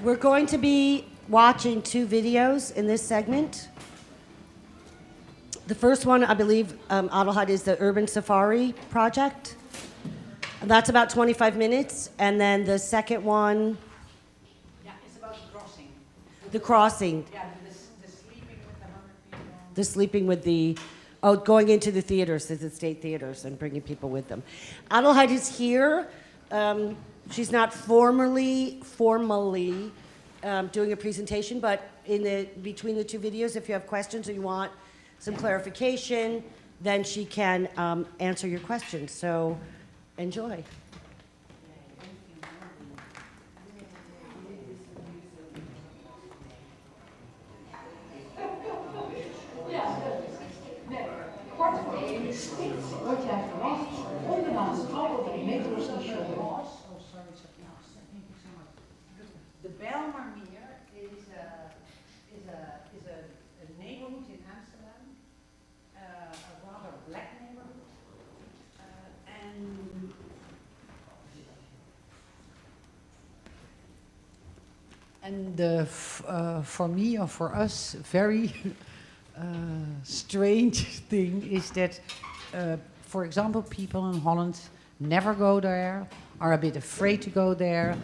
We're going to be watching 2 videos in this segment. The first one, I believe, Adelheid, is the Urban Safari project. And that's about 25 minutes. And then the second one... Yeah, it's about the crossing. The crossing. Yeah, the sleeping with the 100 people. The sleeping with the... Oh, going into the theaters, the state theaters, and bringing people with them. Adelheid is here. She's not formally doing a presentation, but between the 2 videos, if you have questions or you want some clarification, then she can answer your questions. So enjoy. Word jij verwacht, onderaan het oude metrostation. The Bijlmermeer is a neighborhood in Amsterdam, a rather black neighborhood, and for me or for us, very strange thing is that, for example, people in Holland never go there, are a bit afraid to go there.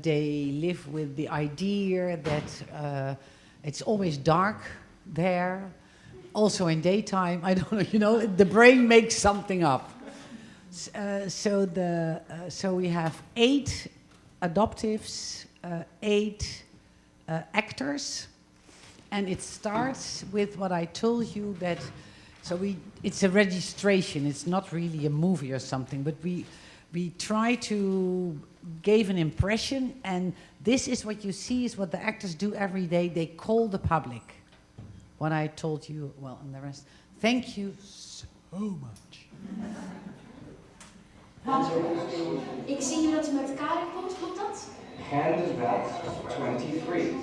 They live with the idea that it's always dark there. Also in daytime, I don't know, the brain makes something up. So we have 8 adoptives, 8 actors. And it starts with what I told you that, it's a registration. It's not really a movie or something, but we try to give an impression, and this is what you see is what the actors do every day. They call the public. What I told you, well, and the rest. Thank you so much. Ik zie hier dat u met de kader komt, klopt dat? Hand is back 23.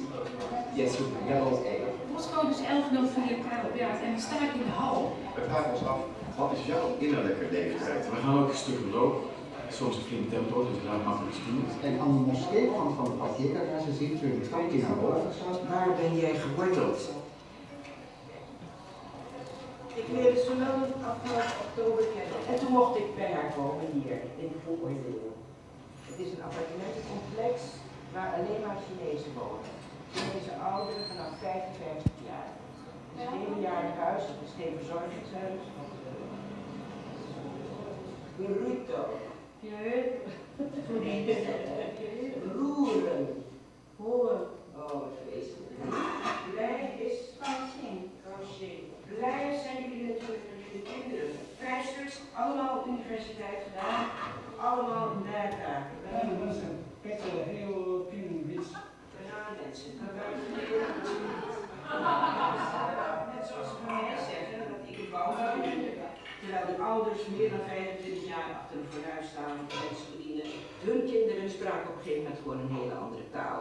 Yes, level A. Postcode is 1104 Karelberg en we staan in de hal. We vragen ons af, wat is jouw innerlijke leeftijd? We gaan ook een stuk lopen, soms een flink tempo, dus daar makkelijk zien. En aan de moskeekant van de parkeergarage ziet u een trap die naar boven gaat. Waar ben jij geworteld? Ik leerde ze wel afgelopen oktober kennen. En toen mocht ik bij haar komen hier, in de Coigney. Het is een appartementencomplex waar alleen maar Chinezen wonen. Chinese ouderen vanaf 55 jaar. Het is een eenjarig huis, het is geen verzorgingshuis. Burrito. Roeren. Horen. Oh, wat vreselijk. Blij is Kansing. Blij zijn jullie natuurlijk met jullie kinderen. 5 stuks, allemaal universiteit gedaan. Allemaal nadagen. Dat is een heel pinguïns. Mensen. Net zoals ze van mij zeggen, dat ik het wou doen. Terwijl de ouders meer dan 25 jaar achter een fornuis staan en mensen verdienen. Hun kinderen spraken op een gegeven moment gewoon een hele andere taal.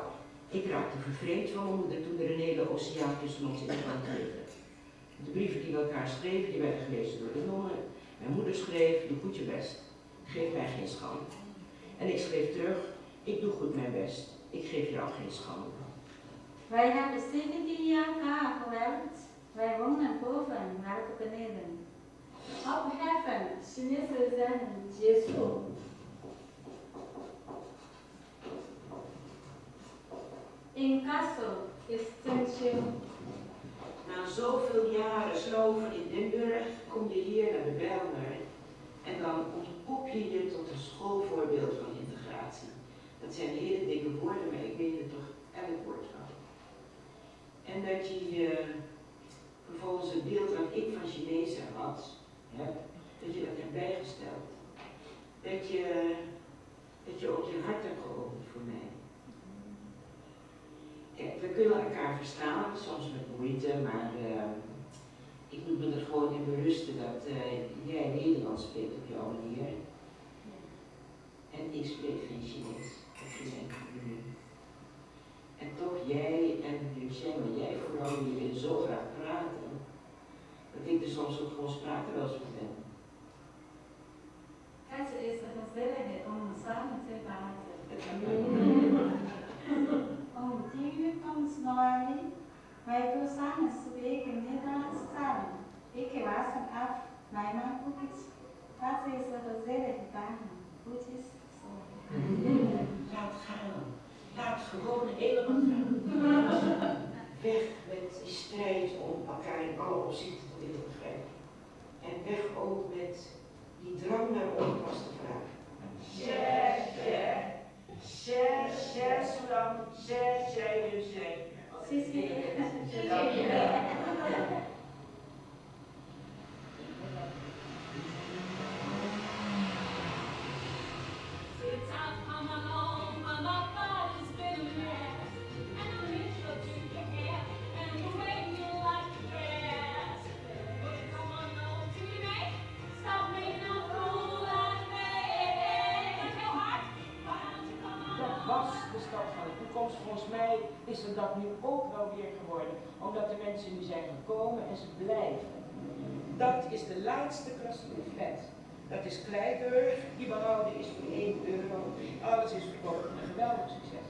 Ik raakte vervreemd van mijn moeder toen er een hele oceaan tussen ons in de hand liggen. De brieven die we elkaar schreven, die werden gelezen door de nonnen. Mijn moeder schreef, doe goed je best. Geef mij geen schande. En ik schreef terug, ik doe goed mijn best. Ik geef jou geen schande. Wij hebben 17 jaar gewerkt. Wij wonen boven, werken beneden. Opheffen, Chinese zeggen, Jesu. Incasso is tension. Na zoveel jaren sloven in Limburg kom je hier naar de Bijlmer en dan ontpop je je tot een schoolvoorbeeld van integratie. Dat zijn hele dikke woorden, maar ik meen er toch elk woord van. En dat je vervolgens het beeld wat ik van Chinezen had, dat je dat hebt bijgesteld. Dat je ook je hart hebt geopend voor mij. Kijk, we kunnen elkaar verstaan, soms met moeite, maar ik moet me er gewoon in berusten dat jij Nederlands spreekt op jouw manier. En ik spreek geen Chinees op mijn manier. En toch jij en Lucien, maar jij vooral, jullie willen zo graag praten, dat ik er soms ook gewoon sprakeloos van ben. Het is een gezelligheid om samen te praten. Om Wij doen samen spreken Nederlands samen. Ik was af, mijn man ook iets. Dat is een gezellige dagen. Goedjes. Laat gaan. Laat gewoon helemaal gaan. Weg met die strijd om elkaar in alle opzichten te willen begrijpen. En weg ook met die drang naar ongepaste vragen. Zolang zij er zijn. Was de stad van de toekomst. Volgens mij is er dat nu ook wel weer geworden, omdat de mensen nu zijn gekomen en ze blijven. Dat is de laatste flat. Dat is Kleiburg, die behouden is voor €1. Alles is verkocht, een geweldig succes.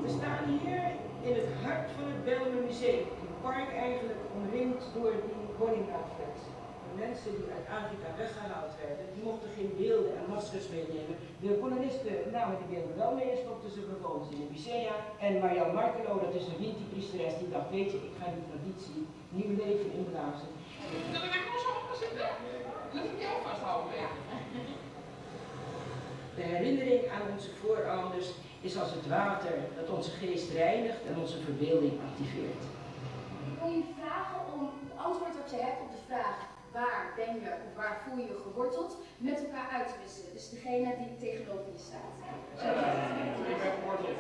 We staan hier in het hart van het Bijlmer Museum, in het park eigenlijk omringd door die woningbouwflats. Mensen die uit Afrika weggehaald werden, die mochten geen beelden en maskers meenemen. De kolonisten namen die beelden wel mee en stopten ze vervolgens in de musea. En Marjan Markelo, dat is een Winti-priesteres, die dacht, weet je, ik ga die traditie nieuw leven inblazen. De herinnering aan onze voorouders is als het water dat onze geest reinigt en onze verbeelding activeert. Ik wil je vragen om het antwoord dat je hebt op de vraag waar ben je of waar voel je je geworteld, met elkaar uit te wisselen. Dus degene die tegenover je staat. Ik ben geworteld.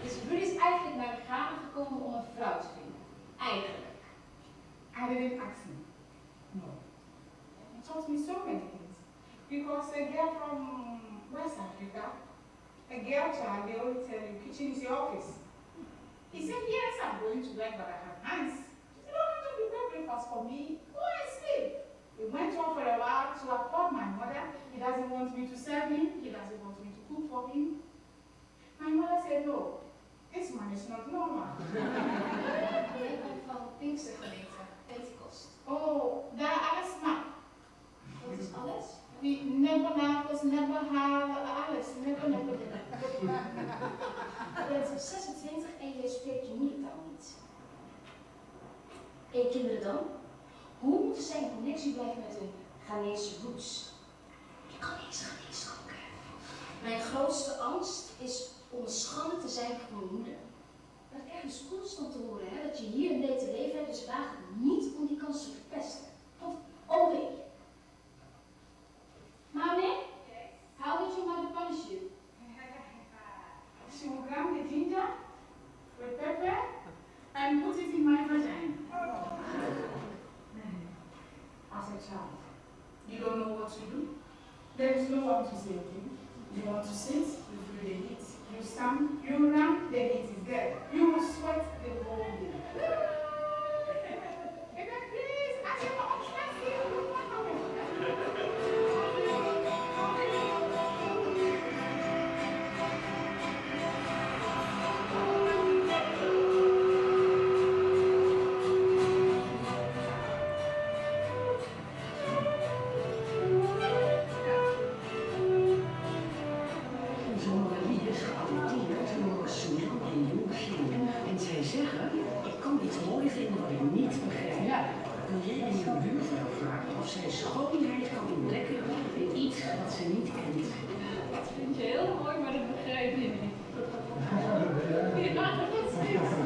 Dus Ruud is eigenlijk naar de Ghana gekomen om een vrouw te vinden. Eigenlijk. I didn't ask him. No. He taught me so many things. Because a girl from West Africa, a girl child, they always tell you, kitchen is your office. He said, yes, I'm going to work, but I have hands. He said, don't have to prepare breakfast for me. Go and sleep. We went on for a while to afford my mother. He doesn't want me to serve him. He doesn't want me to cook for him. My mother said, no, this man is not normal. Ik ben van Pinkstergemeente, Pentecost. Oh, daar alles maar. Wat is alles? Die never nakels, never halen, alles. Never. Je bent 26 en je spreekt je moedertaal niet. En je kinderen dan? Hoe moeten zij in connectie blijven met hun Ghanese roots? Ik kan niet eens Ghanese koken. Mijn grootste angst is om schande te zijn voor mijn moeder. Dat is ergens constant te horen, hè? Dat je hier een beter leven hebt, dus vraag niet om die kans te verpesten. Want, oh nee. Mommy, how did your mother punish you? She will grind the ginger with pepper and put it in my vagina. As a child, you don't know what to do. There is no one to save you. You want to sit, you feel the heat. You stand, you run, the heat is there. You will sweat the whole day. Baby, please, I say, I'm En zij zeggen, ik kan iets mooi vinden wat ik niet begrijp. Ja. Wil jij aan je buurvrouw vragen of zij schoonheid kan ontdekken in iets wat ze niet kent? Dat vind je heel mooi, maar dat begrijp je niet. Ja, dat is het.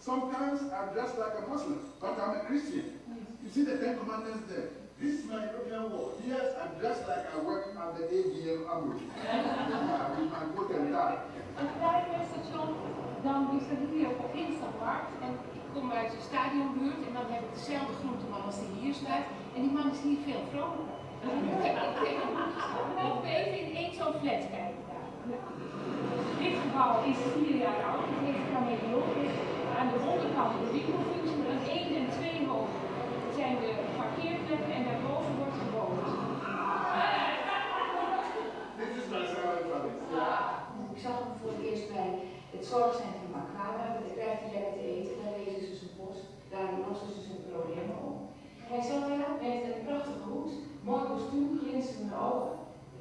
Sometimes I dress like a Muslim, but I'm a Christian. You see the 10 Commandments there? This is my European world. Yes, I dress like I work at the ABM Amro. With my coat and tie. Als ik bij het station, dan is dat hier op Instapmarkt. En ik kom uit de stadionbuurt en dan heb ik dezelfde groenteman als die hier staat. En die man is hier veel vrolijker. Ook even in één zo'n flat kijken daar. Dit gebouw is 4 jaar oud, het heeft kameleon. Aan de onderkant de winkelfunctie, aan 1 en 2 hoog zijn de parkeerplekken en daarboven wordt gewoond. Dit is mijn samenvatting. Ik zag hem voor het eerst bij het zorgcentrum Aquara, daar krijgt hij lekker te eten, daar lezen ze zijn post, daar lossen ze zijn problemen op. Hij zat daar met een prachtige hoed, mooi kostuum, glinsterende ogen.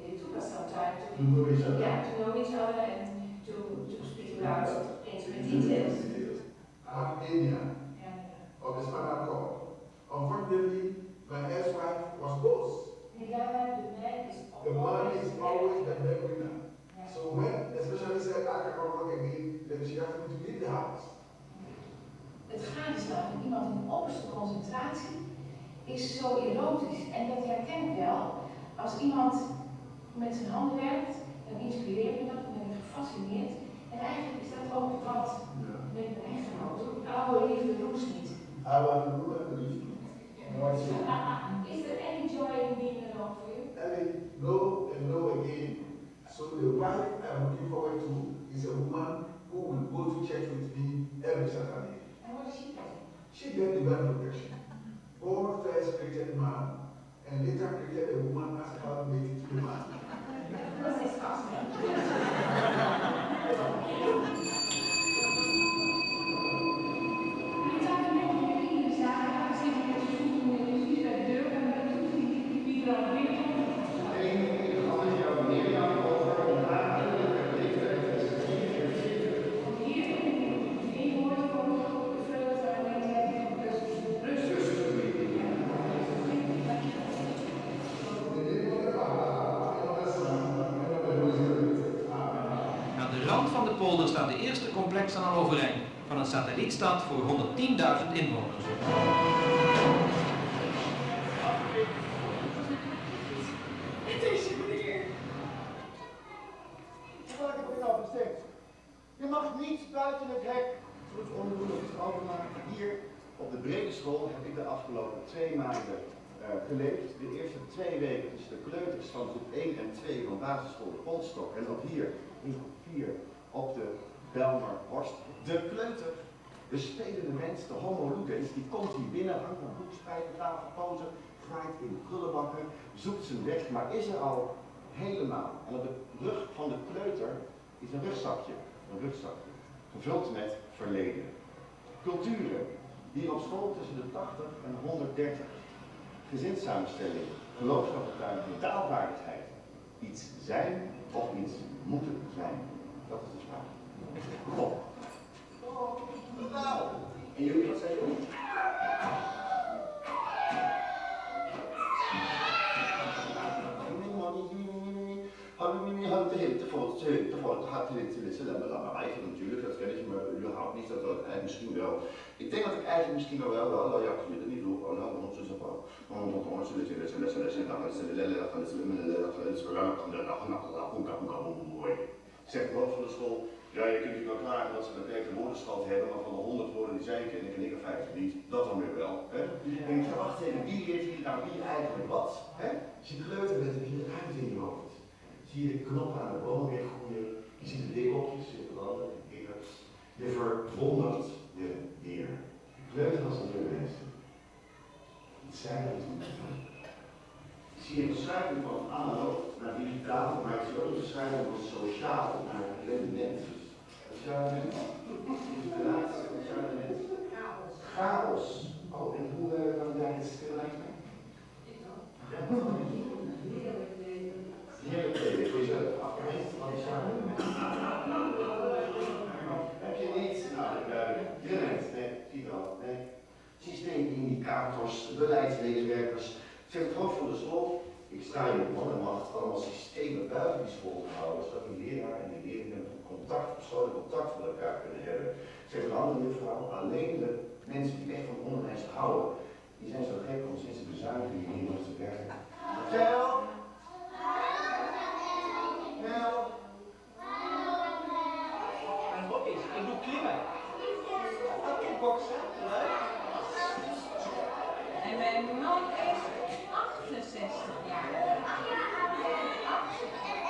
It took us some time to know each other and to speak about intimate details. I'm Indian of the spinal cord. Unfortunately, my ex-wife was boss. The man is always the breadwinner. So when the specialist said I cannot work again, then she asked me to leave the house. Het gaat is namelijk iemand in opperste concentratie is zo erotisch. En dat herken ik wel. Als iemand met zijn handen werkt, dan inspireert me dat, dan ben ik gefascineerd. En eigenlijk is dat ook wat met mijn echtgenoot. Oude liefde Roes niet. Oude liefde. Is there any joy in being alone for you? No and no again. So the wife I'm looking forward to is a woman who will go to church with me every Saturday. And what does she get? She gets divine protection. God first created man and later created a woman as a helpmate to the man. What's this cost me? polder staat de eerste complex aan overeind van een satellietstad voor 110.000 inwoners. Deze meneer! Waar heb ik nou bestemd? Je mag niet buiten het hek. Goed onderzoek is overmaken. Hier op de brede school heb ik de afgelopen 2 maanden geleefd. De eerste 2 weken tussen de kleuters van groep 1 en 2 van basisschool de Polstok. En ook hier in groep 4 op de Belmerhorst. De kleuter, de spelende mens, de homo ludens, die komt hier binnen, hangt een boekspijt, tafelpozen, graait in prullenbakken, zoekt zijn weg, maar is er al helemaal. En op de rug van de kleuter is een rugzakje, gevuld met verleden. Culturen, hier op school tussen de 80 en 130. Gezinssamenstelling, geloofsovertuiging, taalvaardigheid. Iets zijn of iets moeten zijn. Dat is de vraag. Kom. Nou, en jullie wat zeggen? Natuurlijk, dat ken ik, maar überhaupt niet. Dat eigenlijk misschien wel. Ik denk dat ik eigenlijk misschien wel ja, ik weet het niet hoe. Zegt de hoofd van de school, ja, je kunt je wel klagen dat ze een beperkte woordenschat hebben, maar van de 100 woorden die zij kennen, ken ik er 50 niet. Dat dan weer wel. Hè? En ik ga wacht even, wie leert hier nou wie eigenlijk wat? Hè? Als je kleuter bent, heb je de ruimte in je hoofd. Zie je de knoppen aan de boom weggroeien, je ziet de deelopjes in branden en dingen. Je verwondert je weer. Kleuter als een mensen. Het zijn er niet. Zie je een verschuiving van analoog naar digitaal, maar ik zie ook een verschuiving van sociaal naar rendement. Sociale mens. Sociale mens. Chaos. Oh, en hoe kan jij het tegelijk mee? Heerlijk leven voor jezelf. Afgewezen van die samenleving. Heb je niet? Nou, nee, zie je wel. Nee. Systeemindicators, beleidsmedewerkers. Zeg het hoofd van de school, Ik sta hier man en macht allemaal systemen buiten die school te houden, zodat die leraar en die leerlingen persoonlijk contact met elkaar kunnen hebben. Zegt een andere juffrouw, alleen de mensen die echt van onderwijs houden, die zijn zo gek om sinds de bezuiniging hier nog te werken. Help! Help! En hobby's, ik doe klimmen. Kickboksen, leuk. En mijn man is 68 jaar.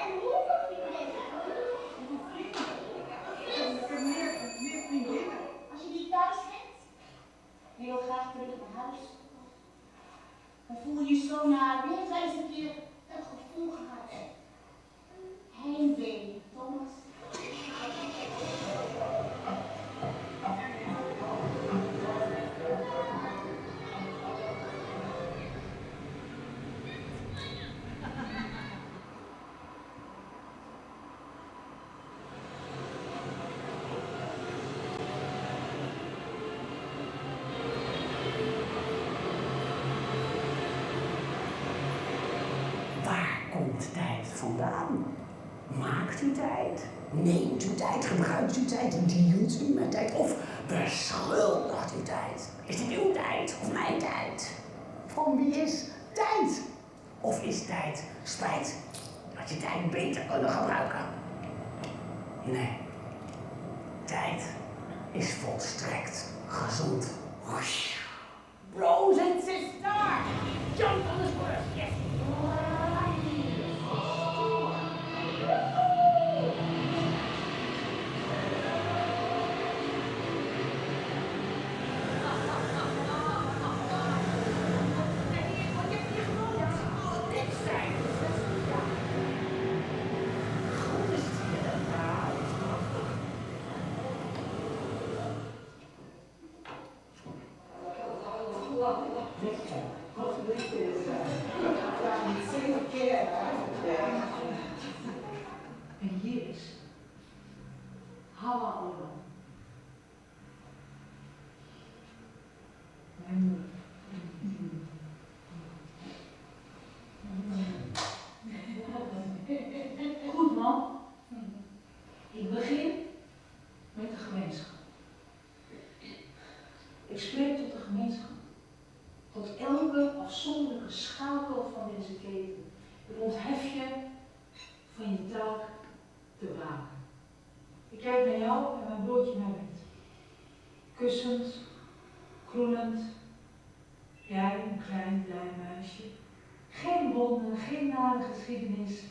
En hoeveel vrienden? Ik heb meer vriendinnen. Als je die thuis hebt, heel graag terug naar huis. Dan voel je zo naar weer eens een keer het gevoel gehad. Heimwee, Thomas. Waar komt tijd vandaan? Maakt u tijd? Neemt u tijd? Gebruikt u tijd? Deelt u met tijd? Of beschuldigt u tijd? Is het uw tijd of mijn tijd? Van wie is tijd? Of is tijd spijt dat je tijd beter kunnen gebruiken? Nee. Tijd is volstrekt gezond. Roosen is daar! Jump on the spurs! Yes! En hier is Hawa Ola. Mijn moeder. Goed man. Ik begin met de gemeenschap. Ik spreek tot de gemeenschap. Tot elke afzonderlijke schakel van deze keten. Ik onthef je van je taak te waken. Ik kijk naar jou en mijn broodje naar bed. Kussend, kroelend. Jij, een klein blij meisje. Geen wonden, geen nare geschiedenis.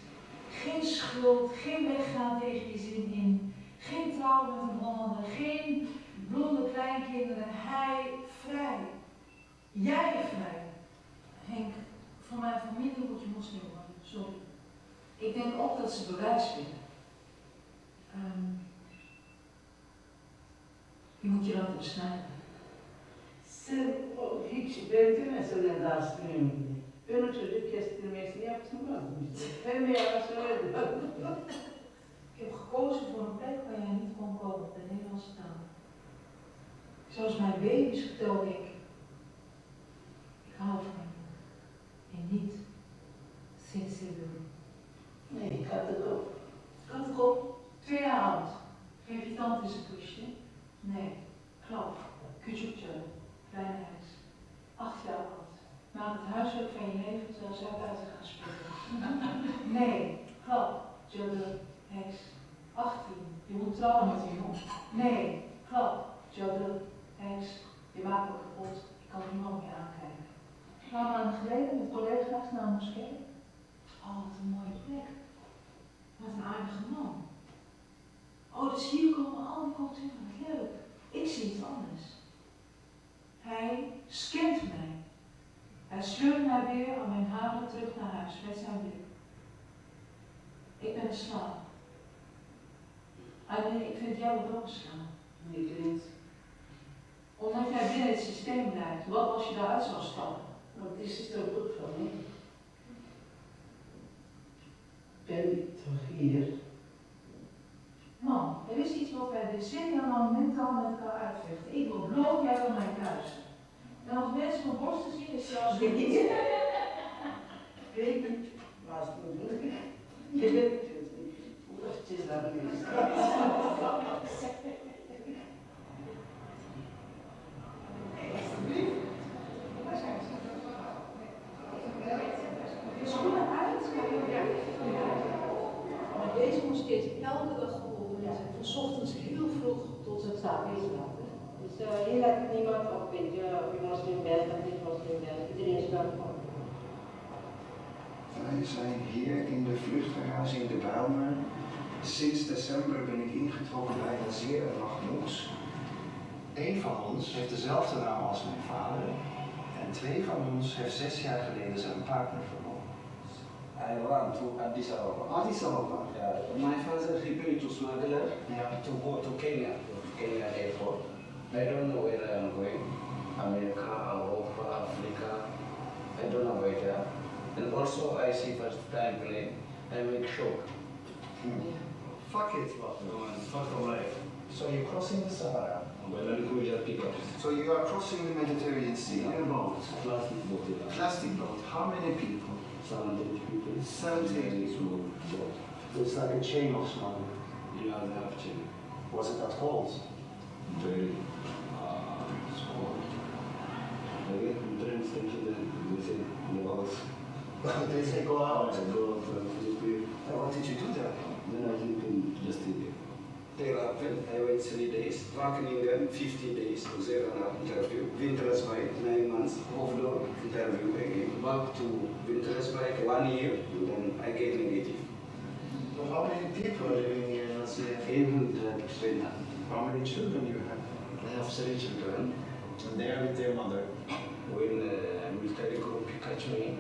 Geen schuld, geen weggaan tegen je zin in. Geen trouw met een Hollander, geen blonde kleinkinderen. Hij vrij. Jij vrij. Henk, van mijn familie moet je moslim worden. Sorry. Ik denk ook dat ze bewijs willen. Je moet je laten besnijden. Hiç benzemeseler aslında. Ben o çocuk kestirmesini yaptım ben. Hem de söyledim. Ik heb gekozen voor een plek waar jij niet kon komen, de Nederlandse taal. Zoals mijn baby's vertelde ik hou van je. En niet sinds ze doen. Nee, ik had het ook. Kattenkop, 2 jaar oud. Geef je tante eens een kusje? Nee. Klap. Küçükçe. Kleine huis. 8 jaar oud. Maak het huiswerk van je leven terwijl zij buiten gaan spelen. Nee. Klap. Gilder. Heks. 18. Je moet trouwen met een jongen. Nee. Klap. Gilder. Heks. Je maakt me kapot. Ik kan niemand meer aankijken. Een paar maanden geleden met collega's naar een moskee. Oh, wat een mooie plek. Wat een aardige man. Oh, dus hier komen al die culturen. Leuk. Ik zie het anders. Hij scant mij. Hij sleurt mij weer aan mijn haren terug naar huis met zijn blik. Ik ben een slaaf. Alleen, ik vind jou ook een slaaf. Ik niet. Omdat jij binnen het systeem blijft. Wat als je daaruit zou stappen? Want dit is toch goed van me. Ben ik toch hier? Man, er is iets wat wij decennia lang mentaal met elkaar uitvechten. Ik wil bloot, jij wil mij thuis. En als mensen mijn borsten zien, is zelfs niet. weet niet, maar als het moet doen, je weet het niet. Het is dat niet. Alsjeblieft. Waar zijn ze? De schoenen uit? Ja. Maar deze moest steeds elke dag geholpen worden. Van 's ochtends heel vroeg tot het avond laat. Dus hier laat niemand op, weet je, of je moslim bent of niet moslim bent. Iedereen is welkom. Wij zijn hier in de vluchtgarage in de Bijlmer. Sinds december ben ik ingetrokken bij een zeer Mahmoud. Eén van ons heeft dezelfde naam als mijn vader. En 2 van ons heeft 6 jaar geleden zijn partner verloren. I ran to Addis Ababa. Addis Ababa? Yeah. My father repaid to smuggler to go to Kenya airport. I don't know where I am going. America, Europe, Africa. I don't know where there. And also I see first time plane. I make shock. Fuck it, what? Fuck your life. So you're crossing the Sahara? Well, then we just pick up. So you are crossing the Mediterranean Sea in a boat? Plastic boat. Plastic boat. How many people? 70 people. 70. So it's like a chain of smuggling. Yeah, they have chain. Was it that cold? Very small. I get dreams thinking that they say no house. They say go out. I go out and sleep here. And what did you do there? Then I sleep in just here. There I wait 3 days. Wageningen 15 days. Zerana interview. Winterswijk 9 months. Hoofddorp interview again. Back to Winterswijk 1 year. And then I get negative. So how many people are living here in Asia? 820. How many children you have? I have 3 children. And they are with their mother. When military group catch me,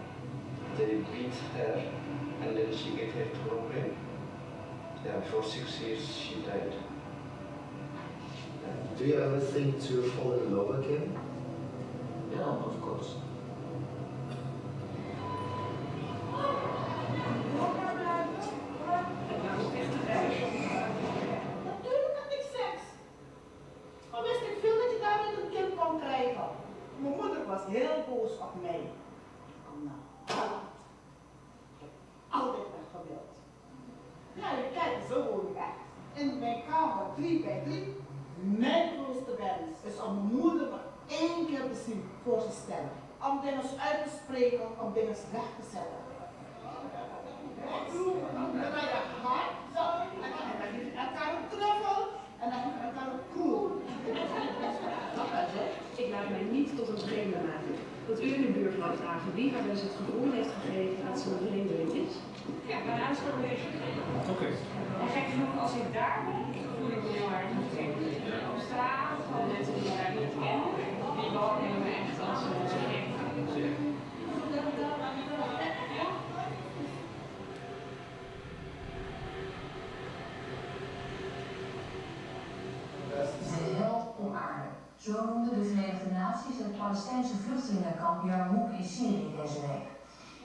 they beat her and then she get her problem. Yeah, for 6 years she died. Do you ever think to fall in love again? Yeah, of course. Natuurlijk had ik seks. Al wist ik veel dat je daarmee een kind kon krijgen. Mijn moeder was heel boos op mij. Nou, ik heb altijd weg gewild. Ja, je kijkt, zo woon ik echt. In mijn kamer 3 bij 3. Mijn grootste wens is om mijn moeder maar 1 keer te zien voor te stellen. Om dingen uit te spreken, om dingen weg te zetten. Dan ben je hard, zo, en dan heb je elkaar een knuffel, en dan heb je elkaar een koel. Ik laat mij niet tot een vreemde maken. Dat u in de buurt mag vragen wie haar dus het gevoel heeft gegeven dat ze een vreemdeling is. Ja, mijn uitspraak is Oké. En gek genoeg, als ik daar ben, voel ik me heel erg vreemd. Op straat, van mensen die mij niet kennen, die behandelen me echt als een vreemde. De held op aarde. Zo noemden de Verenigde Naties het Palestijnse vluchtelingenkamp Yarmouk in Syrië deze week.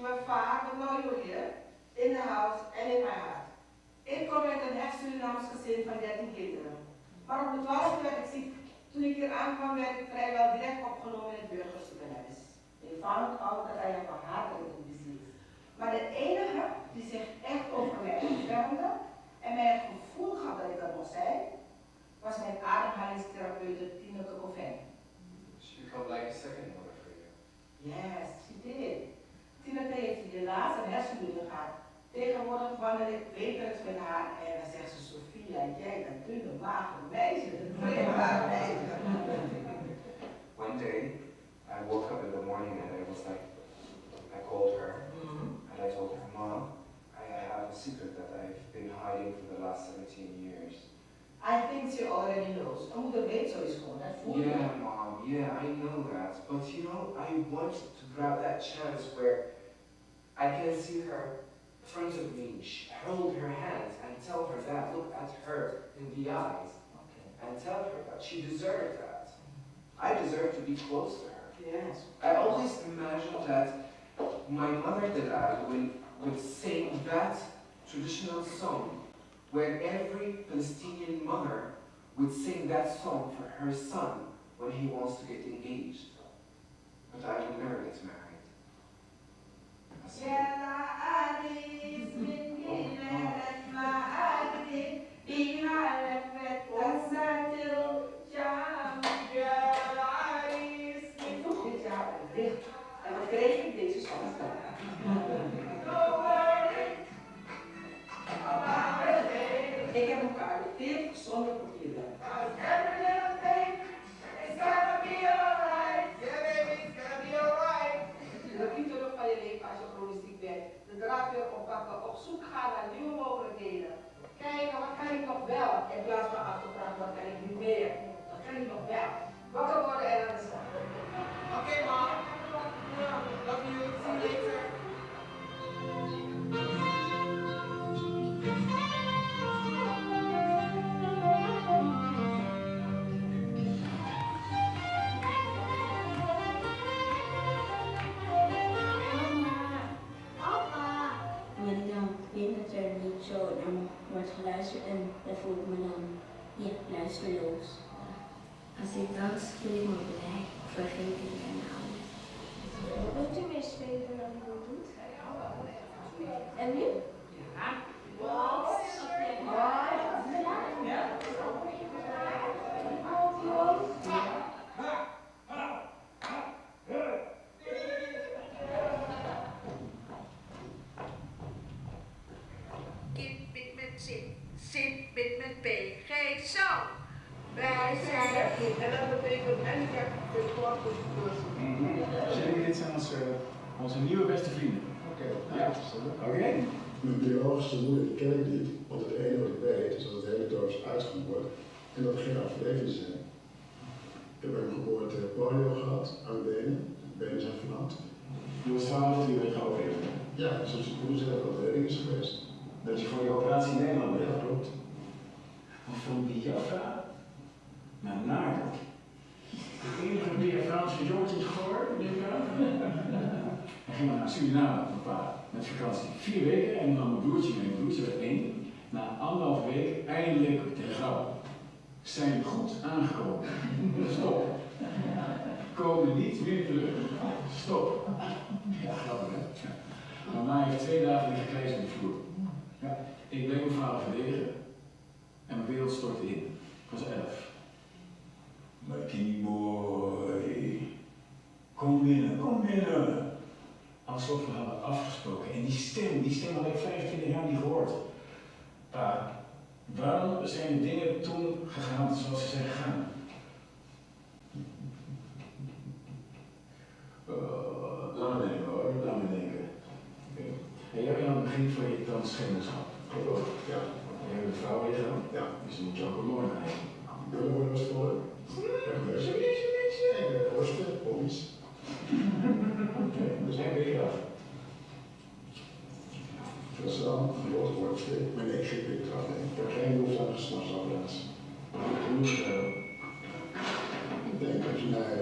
Mijn vader, nou hier, in de huis en in mijn hart. Ik kom uit een echt Surinaams gezin van 13 kinderen. Maar op de 12e werd ik ziek. Toen ik hier aankwam werd ik vrijwel direct opgenomen in het burgerziekenhuis. Eenvoudig oude van hartelijke disease. Maar de enige die zich echt over mij ontfermde en mij het gevoel gaf dat ik er nog zijn, was mijn ademhalingstherapeute Tineke Coigney. She became like a second mother for you. Yes, she did. Tineke heeft helaas een hersenbloeding gehad. Tegenwoordig wandel ik wekelijks met haar en dan zegt ze: Sophia, jij dat dunne magere meisje, dat vruchtbare meisje. One day, I woke up in the morning and I was like, I called her and I told her, Mom, I have a secret that I've been hiding for the last 17 years. I think she already knows. Een moeder weet sowieso gewoon, dat voel je. Yeah, Mom, yeah, I know that. But you know, I want to grab that chance where I can see her in front of me, hold her hand and tell her that, look at her in the eyes, and tell her that she deserved that. I deserve to be close to her. Yes. I always imagined that my mother and I would sing that traditional song where every Palestinian mother would sing that song for her son when he wants to get engaged. But I will never get married. Yeah, kreeg ik deze soms dan. Ik heb hem geadopteerd zonder papieren. De terug van je leven als je chronisch ziek bent. De draad weer oppakken, op zoek gaan naar nieuwe mogelijkheden. Kijken, wat kan ik nog wel? In plaats van af te vragen, wat kan ik nu meer? Wat kan ik nog wel? Wakker worden en aan de slag. Oké, man. Love you. See you later. Wanneer ik dan weet dat er niet zo dan wordt geluisterd en dan voel ik me dan luisterloos. Als ik dans voel ik me blij, vergeet ik mijn ouders. Wilt u meer spelen dan u doet? En nu? Ja. Wat? Kind bit met zin, zin bit met P. Gij zou. Wij zijn er. En dat betekent handicap Zeker, dit zijn onze nieuwe beste vrienden. Oké. Ja. Oké. Mijn biologische moeder die ken ik niet, want het enige wat ik weet is dat het hele dorp is uitgeboord en dat er geen overlevenden zijn. Ik heb bij mijn geboorte polio gehad aan de benen. De benen zijn verlamd. Je was 12 dat u werd geopereerd. Ja, zoals ik moeder zelf al de is geweest. Dat je voor die operatie in Nederland bent? Ja, klopt. Wat vond die jouw vader? Nou, naar. De enige die Frans van George is geworden, neem ik aan. Hij ging naar Suriname met mijn pa, met vakantie. 4 weken en dan nam mijn broertje mee. Mijn broertje werd 1. Na 1,5 week, eindelijk de grap. Zijn goed aangekomen. Stop. Komen niet meer terug. Stop. Ja, grappig hè? Ja. Mama heeft 2 dagen liggen gekleed op de vloer. Ja, ik bleef mijn vader verdedigen en mijn wereld stortte in. Ik was 11. Lucky boy, kom binnen. Alsof we hadden afgesproken. En die stem had ik 25 jaar niet gehoord. Pa, waarom zijn de dingen toen gegaan zoals ze zijn gegaan? Laat me denken hoor. Laat me denken. Okay. En jij bent aan het begin van je transgenderschap. Ja. Jij hebt een vrouw liggen. Ja. Dus dan moet je ook een mooi krijgen. Kunnen worden was voor. Borsten, hobby's. Oké, dus heb je dat. Dat is dan een groot woord. Maar nee, geen pik eraf. Ik heb geen behoefte aan geslachtsoperatie. Ik denk dat je mij.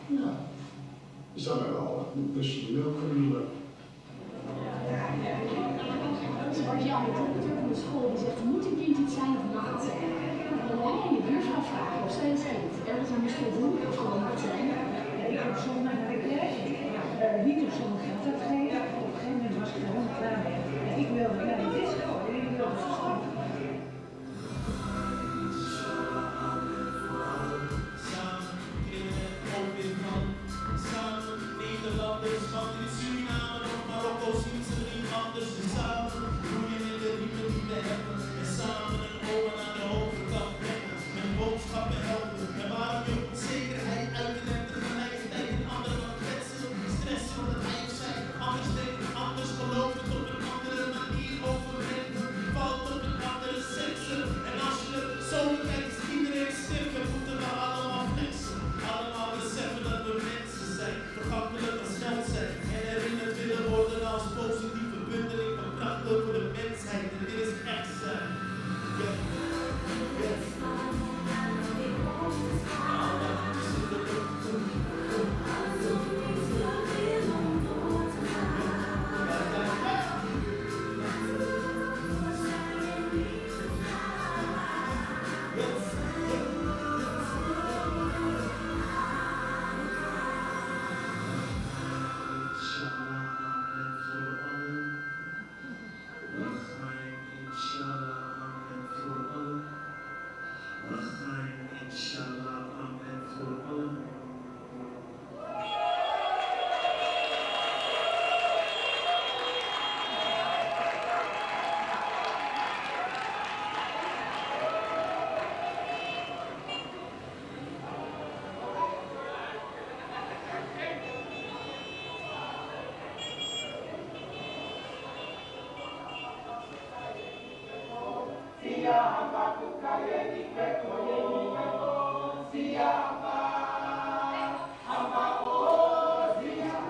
Ja. Je zou mij wel een kusje de melk kunnen noemen. Jan, de directeur van de school, die zegt, moet een kind iets zijn of mag het zijn? Dan jij en je buurvrouw vragen of zij het zijn. Ergens aan de school doen of gewoon het zijn. Ik heb soms naar de kerk, niet op zo'n geld uitgeven. Op een gegeven moment was ik er helemaal klaar mee. En ik wilde naar de disco en ik wilde zo school. Nederlanders, want in Suriname of Marokko zien ze niet anders. Dus samen groeien in de riemen die we hebben. En samen een omen aan de overkant brengen. Met boodschappen helpen. En waarom je onzekerheid uiten en tegelijkertijd een ander kan kwetsen. Stress van het eigen zijn. Anders denken, anders geloven op een andere manier overbrengen. Valt op een andere seksen. En als je er zo kijkt, is iedereen stif. We moeten we allemaal flexen. Allemaal beseffen dat we mensen zijn. Vergankelijk als geld zijn. En herinnerd willen worden als positieve bundeling van kracht over de mensheid. En dit is echt zijn.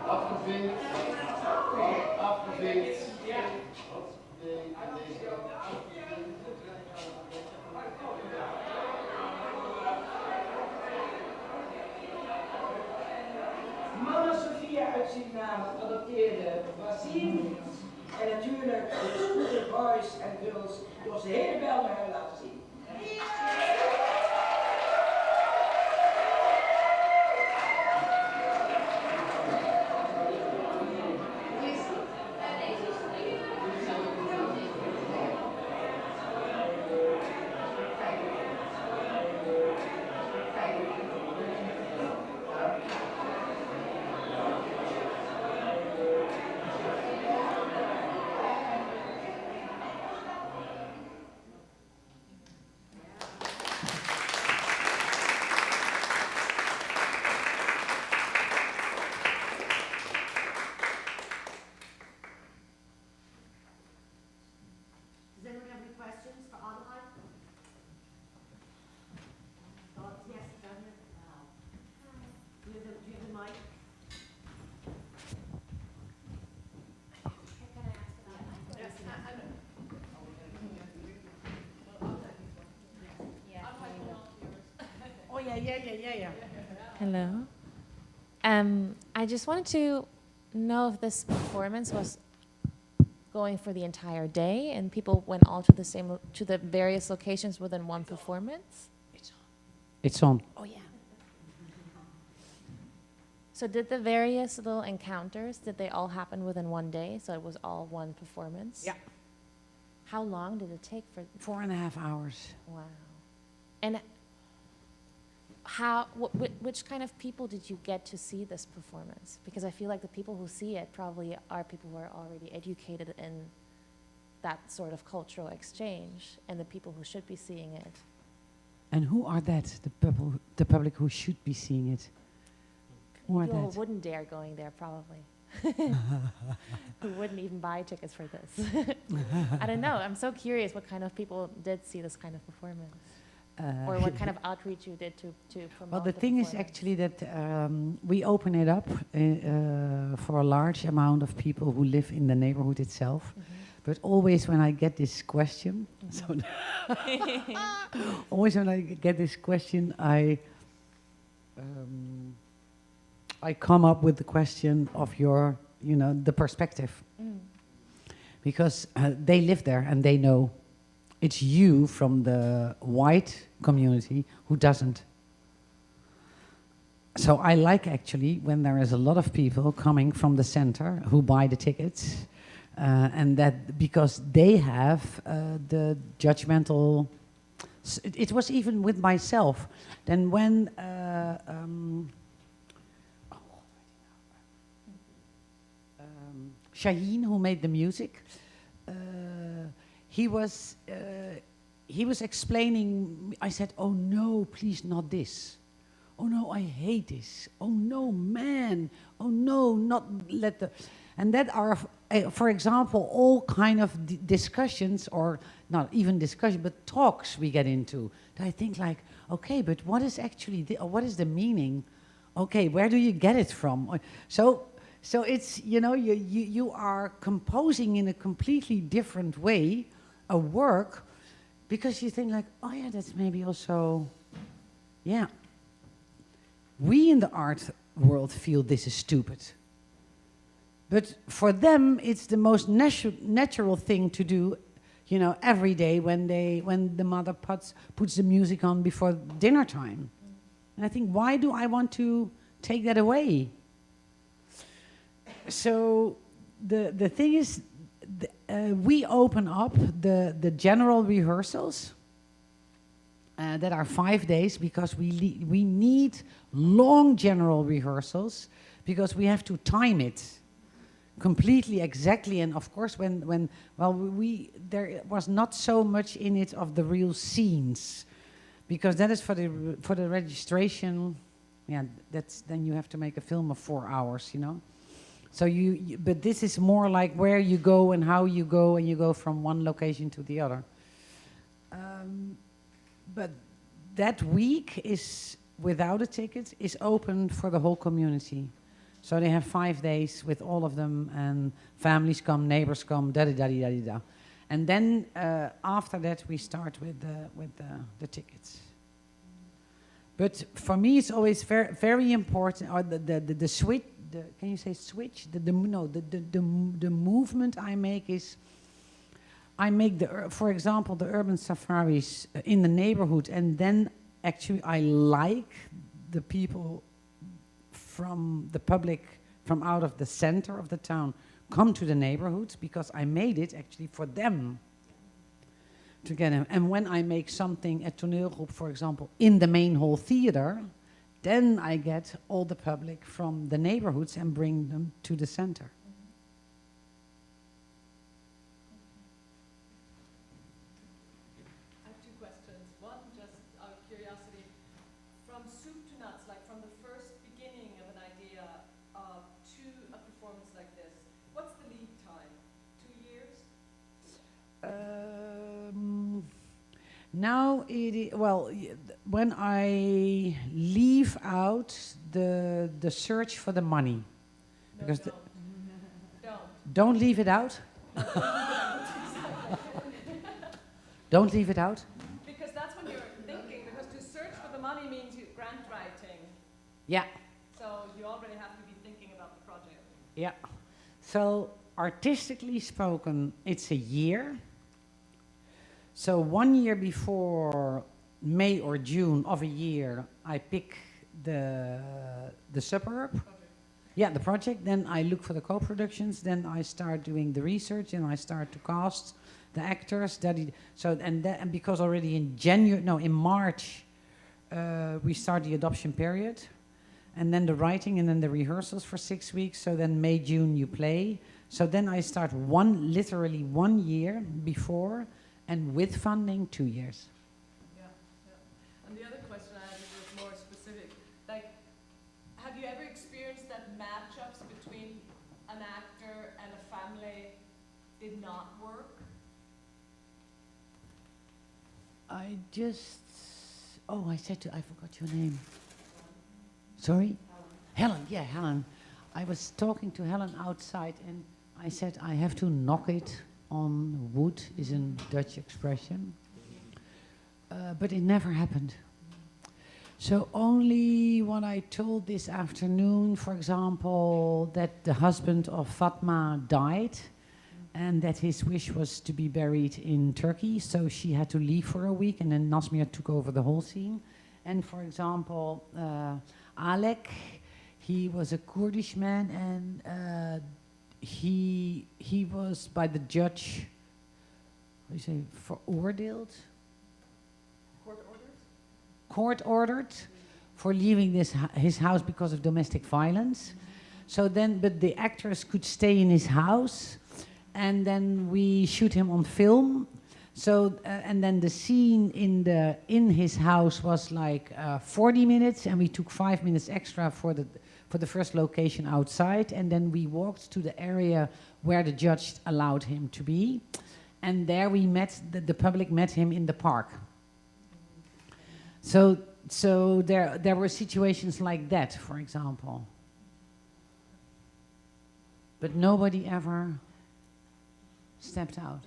Afgevinkt. Afgevinkt. Mama Sophia uit Suriname geadopteerde Brazil. En natuurlijk de Scooter Boys en Girls die ons de hele Bijlmer hebben laten zien. Does anyone have any questions for Adelheid? Thoughts? Yes, down here. Do you have the mic? Oh, yeah. Hello. I just wanted to know if this performance was going for the entire day and people went all to the various locations within one performance. It's on. Oh yeah. So did the various little encounters, did they all happen within one day? So it was all one performance? Yeah. How long did it take for? 4.5 hours. Wow. And which kind of people did you get to see this performance? Because I feel like the people who see it probably are people who are already educated in that sort of cultural exchange, and the people who should be seeing it. And who are that? The public who should be seeing it. Who are People that? who wouldn't dare going there, probably. Who wouldn't even buy tickets for this. I don't know. I'm so curious what kind of people did see this kind of performance. Or what kind of outreach you did to promote. Well, the thing is actually that we open it up for a large amount of people who live in the neighborhood itself. But always when I get this question, always when I get this question, I come up with the question of your, the perspective. Because they live there and they know. It's you from the white community who doesn't. So I like actually when there is a lot of people coming from the center who buy the tickets, and that because they have the judgmental. It was even with myself. Then when Shaheen, who made the music. He was explaining. I said, "Oh no, please not this. Oh no, I hate this. Oh no, man. Oh no, not let the." And that are, for example, all kind of discussions, or not even discussion, but talks we get into. That I think like, okay, but what is actually what is the meaning? Okay, where do you get it from? So it's you are composing in a completely different way a work, because you think like, oh yeah, that's maybe also, yeah. We in the art world feel this is stupid. But for them, it's the most natural thing to do, every day when the mother puts the music on before dinner time. And I think, why do I want to take that away? So the thing is, we open up the general rehearsals that are 5 days, because we need long general rehearsals, because we have to time it completely exactly. And of course, there was not so much in it of the real scenes, because that is for the registration. Yeah, then you have to make a film of 4 hours, So but this is more like where you go and how you go, and you go from one location to the other. But that week is, without a ticket, is open for the whole community. So they have 5 days with all of them, and families come, neighbors come, da-da-da-da-da-da. And then after that, we start with the tickets. But for me, it's always very, very important, or the switch, can you say switch? The movement I make is, I make, for example, the urban safaris in the neighborhood, and then actually I like the people from the public, from out of the center of the town, come to the neighborhoods, because I made it actually for them to get them. And when I make something at toneelgroep, for example, in the main hall theater, then I get all the public from the neighborhoods and bring them to the center. I have 2 questions. One, just out of curiosity, from soup to nuts, like from the first beginning of an idea to a performance like this, what's the lead time? 2 years? Now when I leave out the search for the money, because don't leave it out. Don't leave it out. Because that's when you're thinking, because to search for the money means grant writing. Yeah. So you already have to be thinking about the project. Yeah. So artistically spoken, it's a year. So 1 year before May or June of a year, I pick the suburb. Yeah, the project. Then I look for the co-productions. Then I start doing the research, and I start to cast the actors. And because already in March, we start the adoption period, and then the writing, and then the rehearsals for 6 weeks. So then May, June you play. So then I start literally 1 year before, and with funding 2 years. Yeah. And the other question I have is more specific. Like, have you ever experienced that matchups between an actor and a family did not work? I forgot your name. Sorry? Helen, yeah, Helen. I was talking to Helen outside, and I said I have to knock it on wood, is a Dutch expression. But it never happened. So only what I told this afternoon, for example, that the husband of Fatma died, and that his wish was to be buried in Turkey, so she had to leave for a week, and then Nasmia took over the whole scene. And for example, Alek, he was a Kurdish man, and he was by the judge, how do you say, veroordeeld? Court ordered for leaving his house because of domestic violence. So then, but the actors could stay in his house, and then we shoot him on film. So and then the scene in his house was like 40 minutes, and we took 5 minutes extra for the first location outside, and then we walked to the area where the judge allowed him to be, and there we met the public met him in the park. So there were situations like that, for example, but nobody ever stepped out.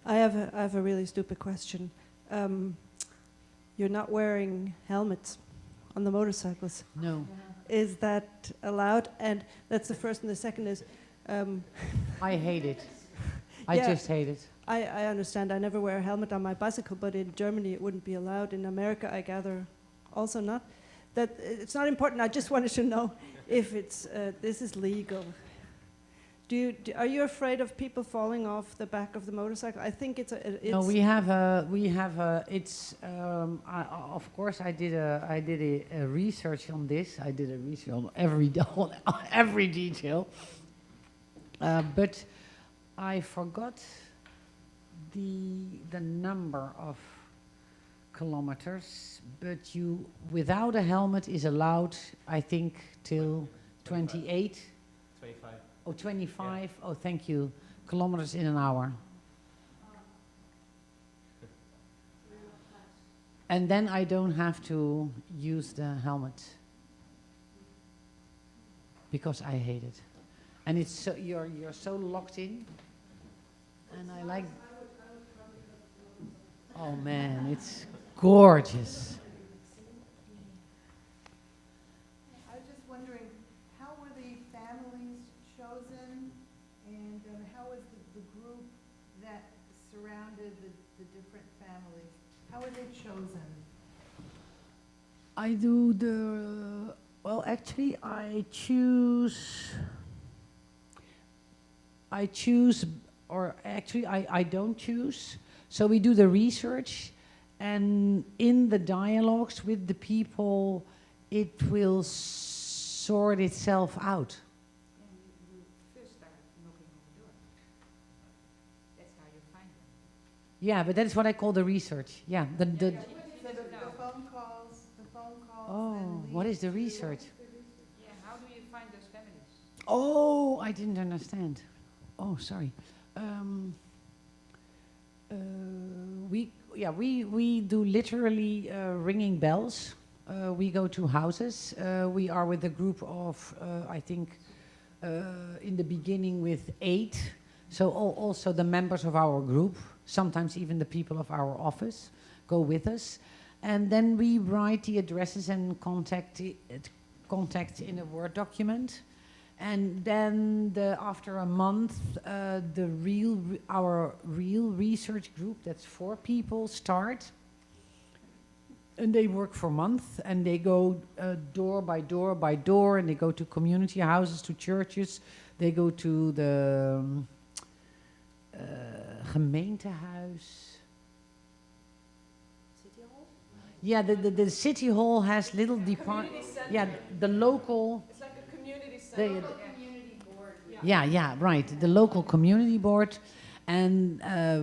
I have a really stupid question. You're not wearing helmets on the motorcycles. No. Is that allowed? And that's the first, and the second is... I hate it. I just hate it. I understand. I never wear a helmet on my bicycle, but in Germany it wouldn't be allowed. In America, I gather, also not. That it's not important. I just wanted to know if it's this is legal. Are you afraid of people falling off the back of the motorcycle? I think it's no. We have a. It's of course I did a research on this. I did a research on every detail, but I forgot the number of kilometers. But you without a helmet is allowed, I think, till 28. 25. Oh, 25. Yeah. Oh, thank you. Kilometers in an hour. And then I don't have to use the helmet because I hate it. And it's so you're so locked in, and I like. Oh man, it's gorgeous. I was just wondering, how were the families chosen, and how was the group that surrounded the different families? How were they chosen? I do the, well, actually I choose, or actually I don't choose. So we do the research, and in the dialogues with the people, it will sort itself out. And you first start knocking on the door. That's how you find them. Yeah, but that's what I call the research. Yeah, the So the phone calls, Oh, what is the research? Yeah, how do you find those families? Oh, I didn't understand. Oh, sorry. We do literally ringing bells. We go to houses. We are with a group of, I think, in the beginning with 8. So also the members of our group, sometimes even the people of our office, go with us. And then we write the addresses and contact in a Word document. And then after a month, our real research group, that's 4 people, start. And they work for a month, and they go door by door by door, and they go to community houses, to churches. They go to the gemeentehuis. Yeah, the city hall has little departments. Yeah, the local. It's like a community center. Community board. Yeah, right. The local community board, and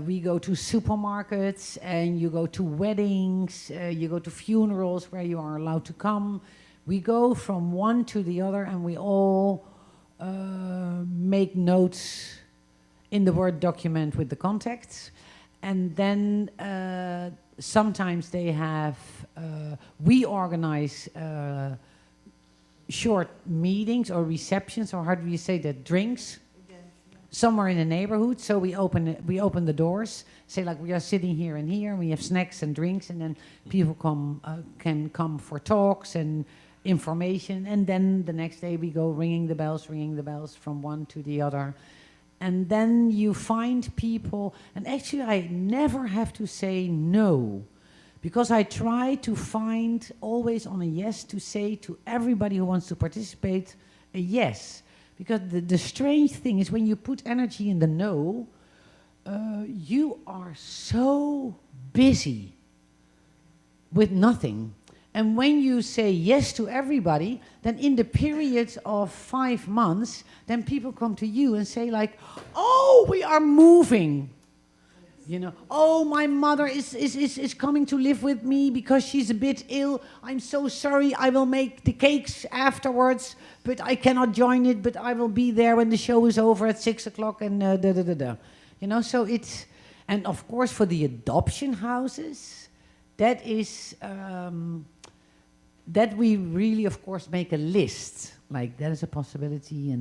we go to supermarkets, and you go to weddings, you go to funerals where you are allowed to come. We go from one to the other, and we all make notes in the Word document with the contacts, and then. Sometimes they have, we organize short meetings or receptions, or how do you say that, drinks, somewhere in the neighborhood. So we open the doors, say like we are sitting here and here, and we have snacks and drinks, and then people can come for talks and information, and then the next day we go ringing the bells from one to the other. And then you find people, and actually I never have to say no, because I try to find always on a yes to say to everybody who wants to participate a yes. Because the strange thing is when you put energy in the no, you are so busy with nothing. And when you say yes to everybody, then in the period of 5 months, then people come to you and say like, oh, we are moving. You know, oh, my mother is coming to live with me because she's a bit ill. I'm so sorry, I will make the cakes afterwards, but I cannot join it, but I will be there when the show is over at 6 o'clock and You know, so it's, and of course for the adoption houses, that is, that we really, of course, make a list. Like, that is a possibility.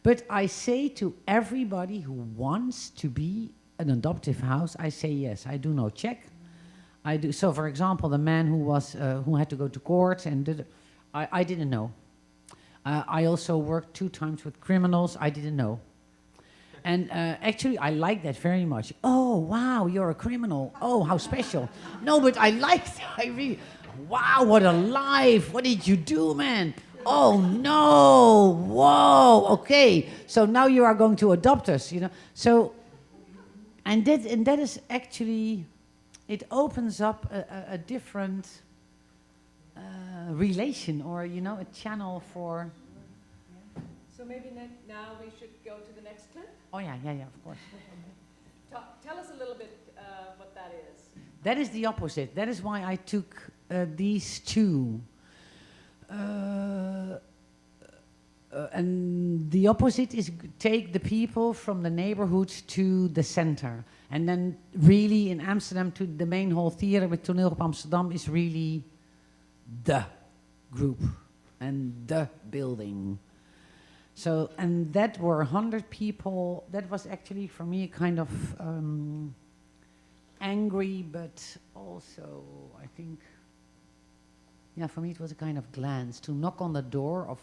But I say to everybody who wants to be an adoptive house, I say yes. I do no check. I do. So, for example, the man who had to go to court, and I didn't know. I also worked 2 times with criminals. I didn't know. And actually, I like that very much. Oh, wow, you're a criminal. Oh, how special. No, but I liked it. I really... Wow, what a life. What did you do, man? Oh, no. Whoa. Okay. So now you are going to adopt us, you know. So, and that is actually, it opens up a different relation, or, you know, a channel for... So maybe now we should go to the next clip? Oh, yeah, of course. Tell us a little bit what that is. That is the opposite. That is why I took these 2. and the opposite is take the people from the neighborhood to the center. And then really in Amsterdam to the main hall theater with Toneel op Amsterdam is really the group and the building. So, and that were 100 people. That was actually for me kind of angry, but also I think, yeah, for me it was a kind of glance to knock on the door of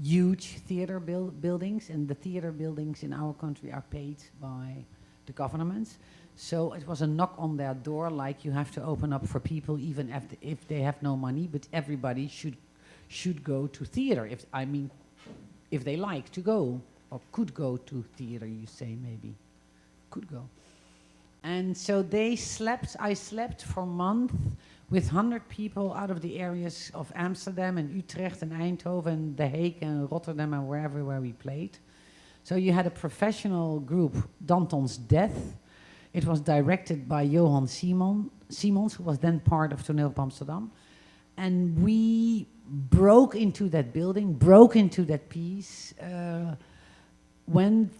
huge theater buildings, and the theater buildings in our country are paid by the government. So it was a knock on their door, like you have to open up for people even if they have no money, but everybody should go to theater. If they like to go, or could go to theater, you say maybe, could go. And so I slept for a month with 100 people out of the areas of Amsterdam and Utrecht and Eindhoven and The Hague and Rotterdam and wherever we played. So you had a professional group, Danton's Death. It was directed by Johan Simons, who was then part of Toneel op Amsterdam. And we broke into that building, broke into that piece, went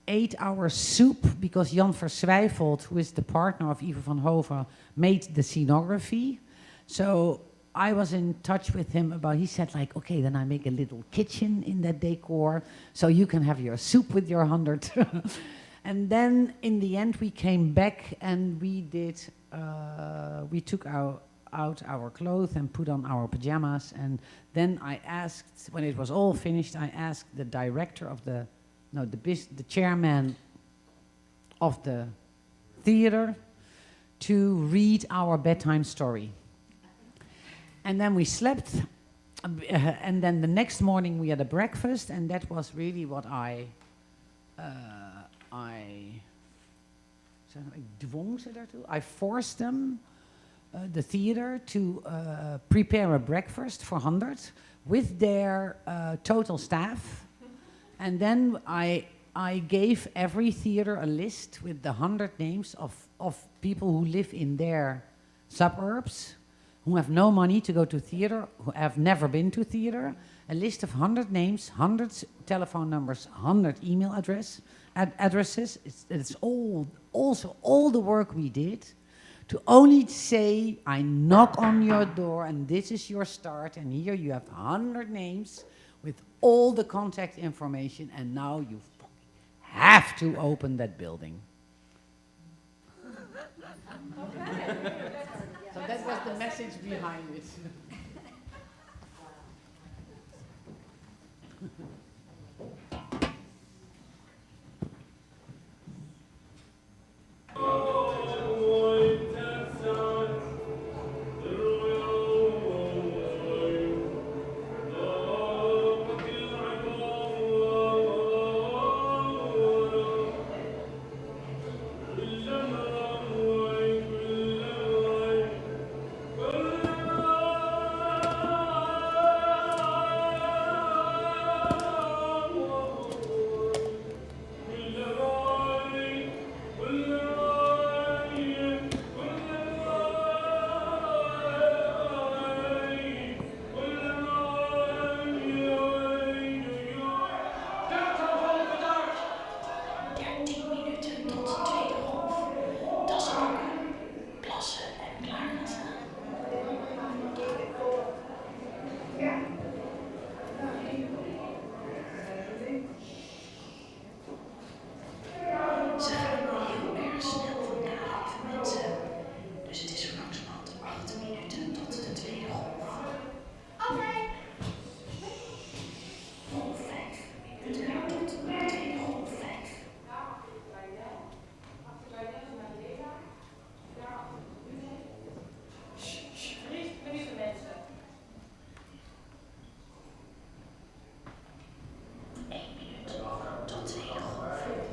8-hour soup, because Jan Verswijfeld, who is the partner of Ivo van Hoven, made the scenography. So I was in touch with him about, he said like, okay, then I make a little kitchen in that decor, so you can have your soup with your 100. And then in the end we came back and we took out our clothes and put on our pajamas. And then I asked, when it was all finished, I asked the director of the chairman of the theater to read our bedtime story. And then we slept, and then the next morning we had a breakfast, and that was really what I dwong ze daartoe. I forced them, the theater, to prepare a breakfast for 100 with their total staff. And then I gave every theater a list with the 100 names of people who live in their suburbs, who have no money to go to theater, who have never been to theater. A list of 100 names, 100 telephone numbers, 100 email addresses. It's also all the work we did to only say, I knock on your door and this is your start, and here you have 100 names with all the contact information, and now you have to open that building. So that was the message behind it.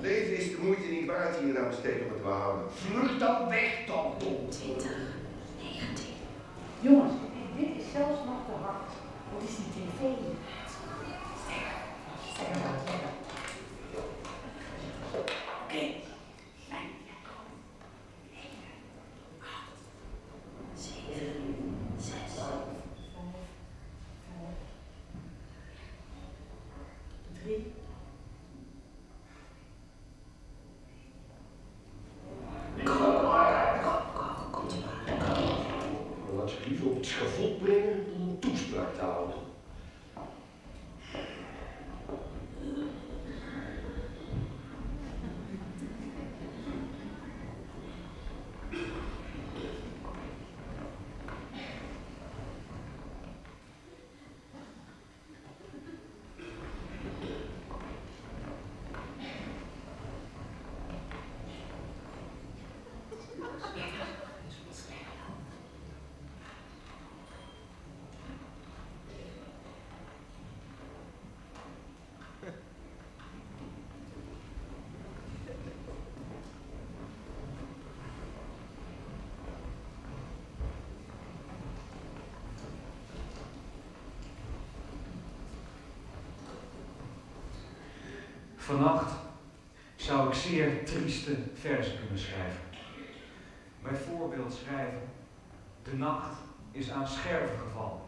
Leven is de moeite niet waard hier aan steken wat we houden. Vlug dan weg, Danton. 20, 19. Jongens, dit is zelfs nog te hard. Wat is die tv? Stekker maar. Oké. 7, 6, 5, 4, 3, 2, 1. 3. Laat je liever op het schavot brengen om een toespraak te houden. Vannacht zou ik zeer trieste verzen kunnen schrijven. Bijvoorbeeld schrijven: de nacht is aan scherven gevallen.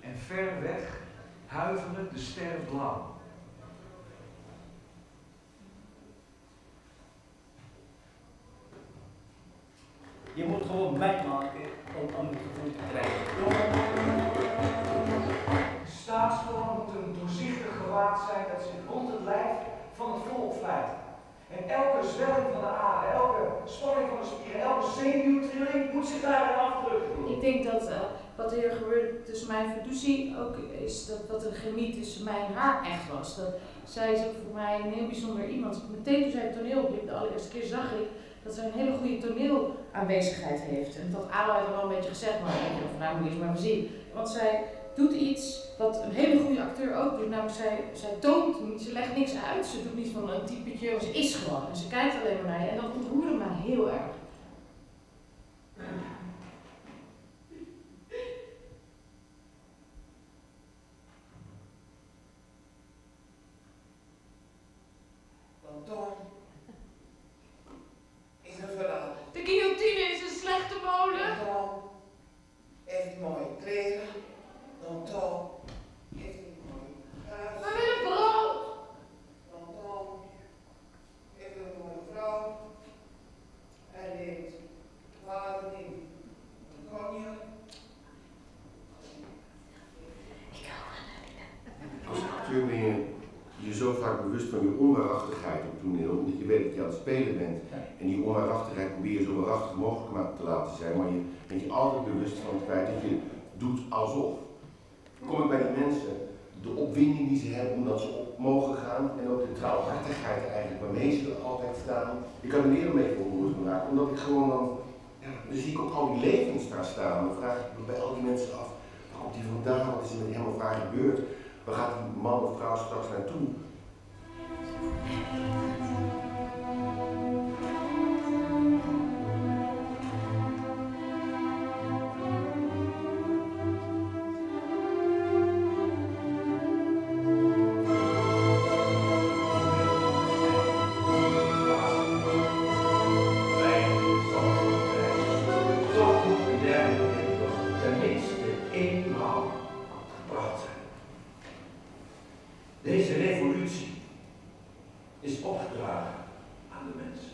En ver weg huiveren de sterren blauw. Je moet gewoon meemaken om het gevoel te krijgen. Staatsvormen moeten doorzichtig gewaad zijn dat zich rond het lijf van het volk vlijt. En elke zwelling van de aderen, elke spanning van de spieren, elke zenuwtrilling moet zich daarin afdrukken. Ik denk dat wat er gebeurde tussen mij en Fiducie ook is dat de chemie tussen mij en haar echt was. Dat zij is ook voor mij een heel bijzonder iemand. Meteen toen zij het toneel opliep, de allereerste keer zag ik dat zij een hele goede toneelaanwezigheid heeft. En dat had Adelheid al wel een beetje gezegd, maar ik denk van nou moet je eens maar zien. Want zij doet iets wat een hele goede acteur ook doet, namelijk zij toont niet, ze legt niks uit, ze doet niet van een typetje, maar ze is gewoon. En ze kijkt alleen maar naar je en dat ontroerde mij heel erg. Want Tom is een verrader. De guillotine is een slechte molen. Tom heeft mooie kleren. Dan Tom heeft een mooi huis. We willen brood. Dan Tom heeft een mooie vrouw. Hij neemt water in Coigney. Als acteur ben je zo vaak bewust van je onwaarachtigheid op toneel, omdat je weet dat je aan het spelen bent. En die onwaarachtigheid probeer je zo waarachtig mogelijk te laten zijn, maar je bent je altijd bewust van het feit dat je doet alsof. Kom ik bij die mensen, de opwinding die ze hebben omdat ze op mogen gaan en ook de trouwhartigheid eigenlijk waarmee ze er altijd staan. Ik kan er weer een beetje onroerd van raken, omdat ik gewoon dan zie ik ook al die levens daar staan. Dan vraag ik me bij al die mensen af, waar komt die vandaan, wat is er met hem of haar gebeurd? Waar gaat die man of vrouw straks naartoe? Toch moet de derde tenminste eenmaal gebracht zijn. Deze revolutie is opgedragen aan de mensen.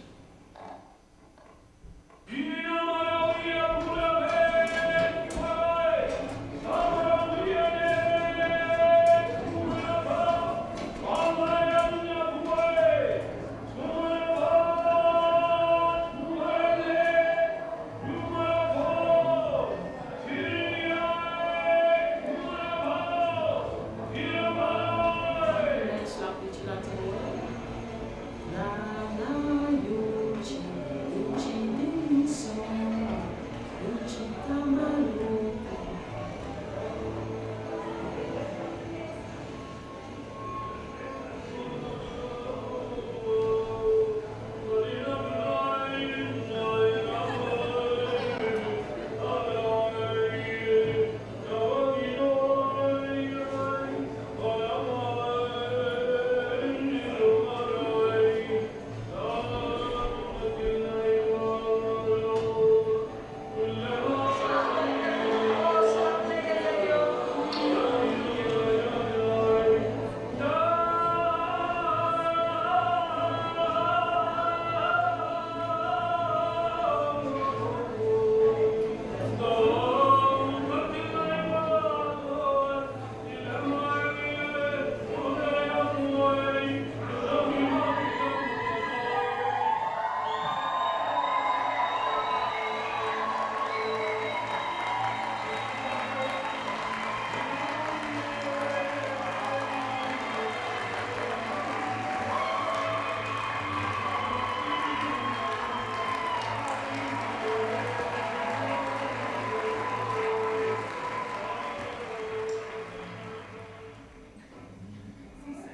Een slag liedje laten horen.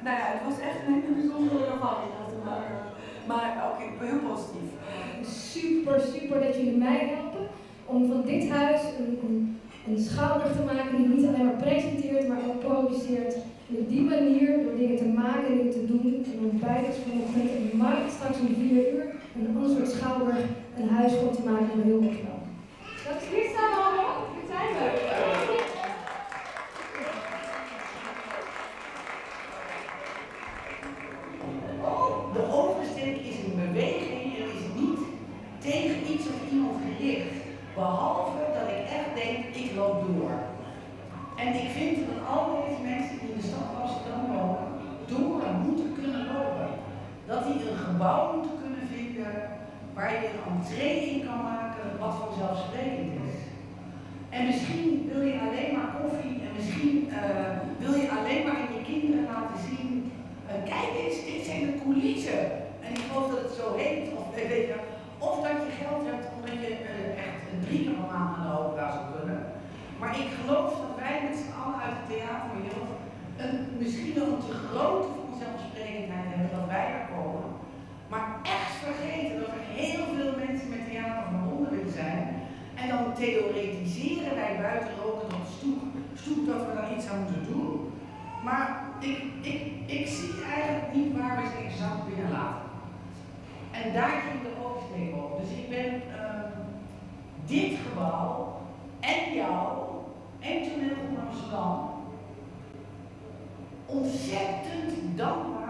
Nou ja, het was echt een hele bijzondere ervaring, maar ook heel positief. Super dat jullie mij helpen om van dit huis een schouwburg te maken die niet alleen maar presenteert, maar ook produceert. En op die manier, door dingen te maken en dingen te doen, en om bij te springen met een markt straks om 4 uur, een ander soort schouwburg, een huis voor te maken in heel Rotterdam. Dat is hier staan we allemaal, dit zijn we. De oversteek is een beweging en is niet tegen iets of iemand gericht. Behalve dat ik echt denk, ik loop door. En ik vind dat al deze mensen die in de stad Amsterdam wonen, door moeten kunnen lopen. Dat die een gebouw moeten kunnen vinden waar je een entree in kan maken wat vanzelfsprekend is. En misschien wil je alleen maar koffie en misschien wil je alleen maar aan je kinderen laten zien, kijk eens, dit zijn de coulissen. En ik geloof dat het zo heet, of weet je, of dat je geld hebt omdat je echt 3 keer per maand aan de opera zou kunnen. Maar ik geloof dat wij met z'n allen uit de theaterwereld misschien nog een te grote vanzelfsprekendheid hebben dat wij er komen. Maar echt vergeten dat er heel veel mensen met theater verbonden willen zijn. En dan theoretiseren wij buiten roken op de stoep dat we daar iets aan moeten doen. Maar ik zie eigenlijk niet waar we ze exact binnen laten. En daar ging de oversteek over. Dus ik ben dit gebouw en jou en Toneelgroep Amsterdam ontzettend dankbaar